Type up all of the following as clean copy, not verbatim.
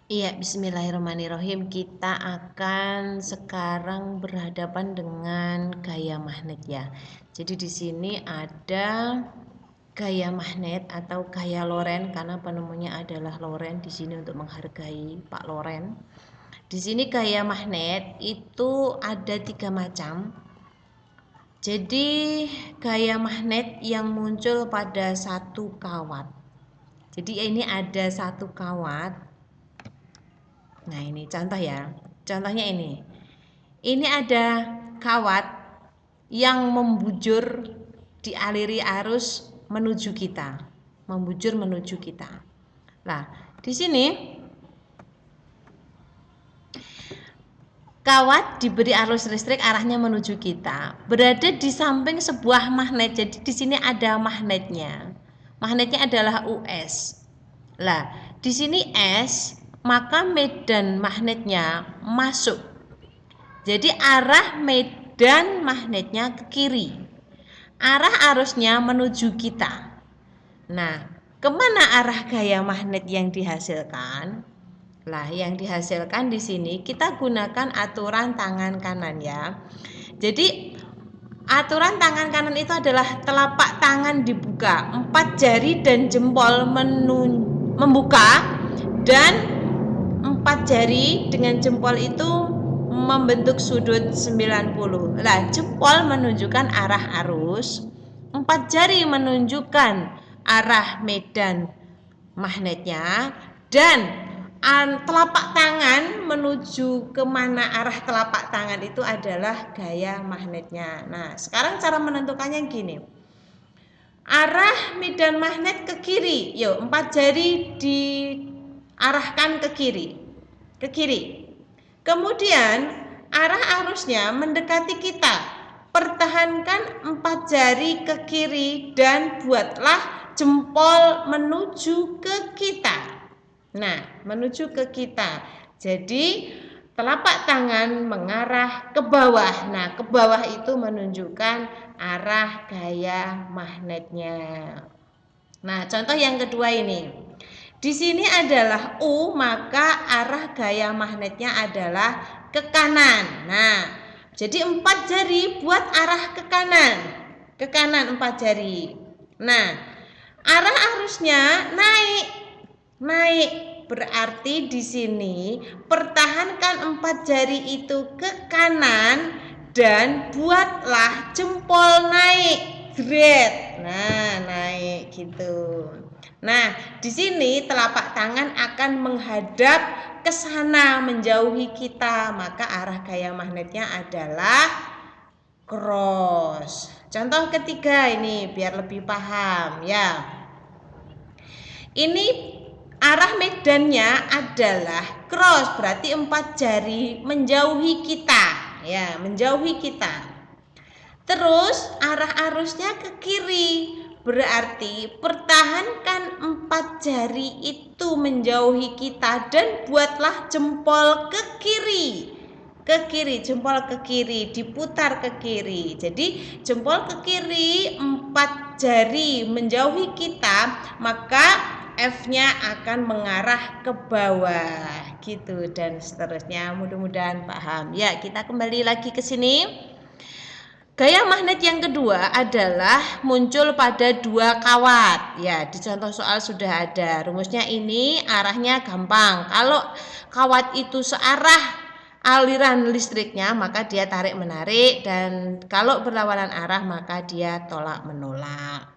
Iya, bismillahirrahmanirrahim. Kita akan sekarang berhadapan dengan gaya magnet ya. Jadi di sini ada gaya magnet atau gaya Loren karena penemunya adalah Loren di sini untuk menghargai Pak Loren. Di sini gaya magnet itu ada 3 macam. Jadi gaya magnet yang muncul pada satu kawat. Jadi ini ada satu kawat. Nah, ini contoh ya. Contohnya ini. Ini ada kawat yang membujur dialiri arus menuju kita. Membujur menuju kita. Nah, di sini kawat diberi arus listrik arahnya menuju kita. Berada di samping sebuah magnet. Jadi di sini ada magnetnya. Magnetnya adalah US. Lah, di sini S, maka medan magnetnya masuk. Jadi arah medan magnetnya ke kiri. Arah arusnya menuju kita. Nah, kemana arah gaya magnet yang dihasilkan? Lah, yang dihasilkan di sini kita gunakan aturan tangan kanan ya. Jadi aturan tangan kanan itu adalah telapak tangan dibuka, 4 jari dan jempol membuka, dan 4 jari dengan jempol itu membentuk sudut 90. Lah, jempol menunjukkan arah arus, 4 jari menunjukkan arah medan magnetnya, dan telapak tangan menuju kemana arah telapak tangan itu adalah gaya magnetnya. Nah, sekarang cara menentukannya gini. Arah medan magnet ke kiri. Yuk, 4 jari diarahkan ke kiri. Ke kiri. Kemudian arah arusnya mendekati kita. Pertahankan 4 jari ke kiri dan buatlah jempol menuju ke kita. Nah, menuju ke kita. Jadi telapak tangan mengarah ke bawah. Nah, ke bawah itu menunjukkan arah gaya magnetnya. Nah, contoh yang kedua ini. Di sini adalah U, maka arah gaya magnetnya adalah ke kanan. Nah, jadi 4 jari buat arah ke kanan. Ke kanan 4 jari. Nah, arah arusnya naik, berarti di sini pertahankan 4 jari itu ke kanan dan buatlah jempol naik, great. Nah, naik gitu. Nah, di sini telapak tangan akan menghadap ke sana, menjauhi kita, maka arah gaya magnetnya adalah cross. Contoh ketiga ini biar lebih paham ya. Ini arah medannya adalah cross, berarti 4 jari menjauhi kita, ya, menjauhi kita. Terus arah arusnya ke kiri, berarti pertahankan 4 jari itu menjauhi kita dan buatlah jempol ke kiri. Ke kiri, jempol ke kiri, diputar ke kiri. Jadi jempol ke kiri, 4 jari menjauhi kita, maka F-nya akan mengarah ke bawah gitu dan seterusnya. Mudah-mudahan paham. Ya, kita kembali lagi ke sini. Gaya magnet yang kedua adalah muncul pada 2 kawat. Ya, di contoh soal sudah ada. Rumusnya ini arahnya gampang. Kalau kawat itu searah aliran listriknya, maka dia tarik menarik, dan kalau berlawanan arah maka dia tolak menolak.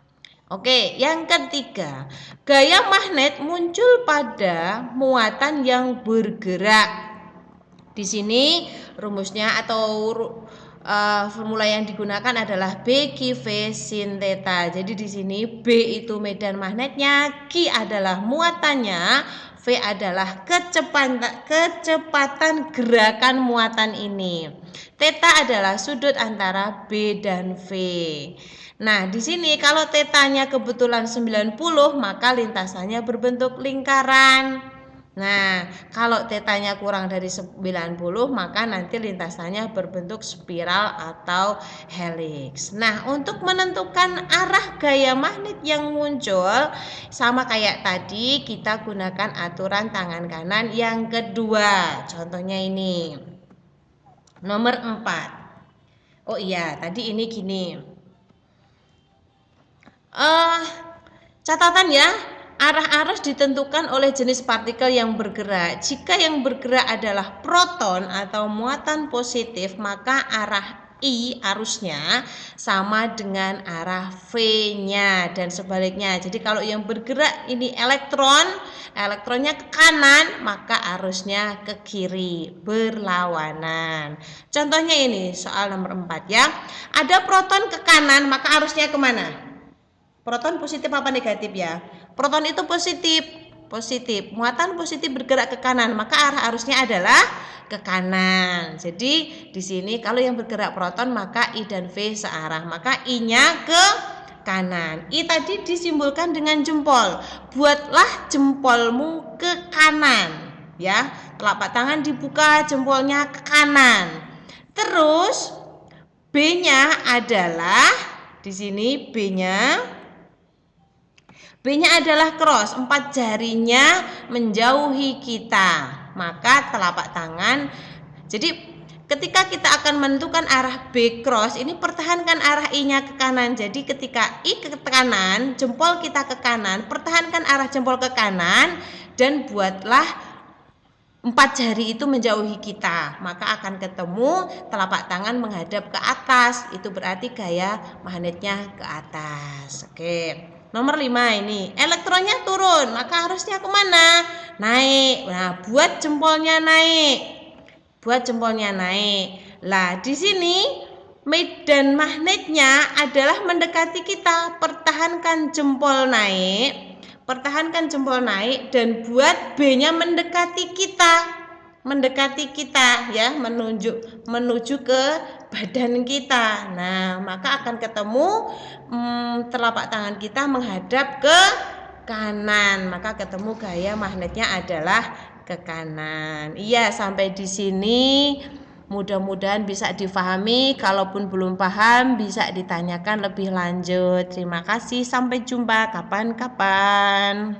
Oke, yang ketiga, gaya magnet muncul pada muatan yang bergerak. Di sini rumusnya atau formula yang digunakan adalah B Q V sin theta. Jadi di sini B itu medan magnetnya, Q adalah muatannya, V adalah kecepatan gerakan muatan ini. Theta adalah sudut antara B dan V. Nah, di sini kalau tetanya kebetulan 90, maka lintasannya berbentuk lingkaran. Nah, kalau tetanya kurang dari 90, maka nanti lintasannya berbentuk spiral atau helix. Nah, untuk menentukan arah gaya magnet yang muncul, sama kayak tadi, kita gunakan aturan tangan kanan yang kedua. Contohnya ini. Nomor 4. Oh iya, tadi ini gini. Catatan ya, arah arus ditentukan oleh jenis partikel yang bergerak. Jika yang bergerak adalah proton atau muatan positif, maka arah I arusnya sama dengan arah V-nya dan sebaliknya. Jadi kalau yang bergerak ini elektronnya ke kanan, maka arusnya ke kiri, berlawanan. Contohnya ini soal nomor 4 ya. Ada proton ke kanan, maka arusnya kemana? Proton positif apa negatif ya? Proton itu positif. Muatan positif bergerak ke kanan, maka arah arusnya adalah ke kanan. Jadi di sini kalau yang bergerak proton maka I dan V searah, maka I-nya ke kanan. I tadi disimbolkan dengan jempol. Buatlah jempolmu ke kanan, ya. Telapak tangan dibuka, jempolnya ke kanan. Terus B-nya adalah di sini B-nya adalah cross, 4 jarinya menjauhi kita. Maka telapak tangan. Jadi ketika kita akan menentukan arah B cross, ini pertahankan arah I-nya ke kanan. Jadi ketika I ke kanan, jempol kita ke kanan, pertahankan arah jempol ke kanan dan buatlah 4 jari itu menjauhi kita. Maka akan ketemu telapak tangan menghadap ke atas. Itu berarti gaya magnetnya ke atas. Oke. Nomor 5 ini, elektronnya turun, maka harusnya kemana? Naik. Nah, buat jempolnya naik. Lah, di sini medan magnetnya adalah mendekati kita. Pertahankan jempol naik dan buat B-nya mendekati kita ya, menuju ke badan kita. Nah, maka akan ketemu telapak tangan kita menghadap ke kanan, maka ketemu gaya magnetnya adalah ke kanan. Iya, sampai di sini mudah-mudahan bisa difahami. Kalaupun belum paham bisa ditanyakan lebih lanjut. Terima kasih, sampai jumpa kapan-kapan.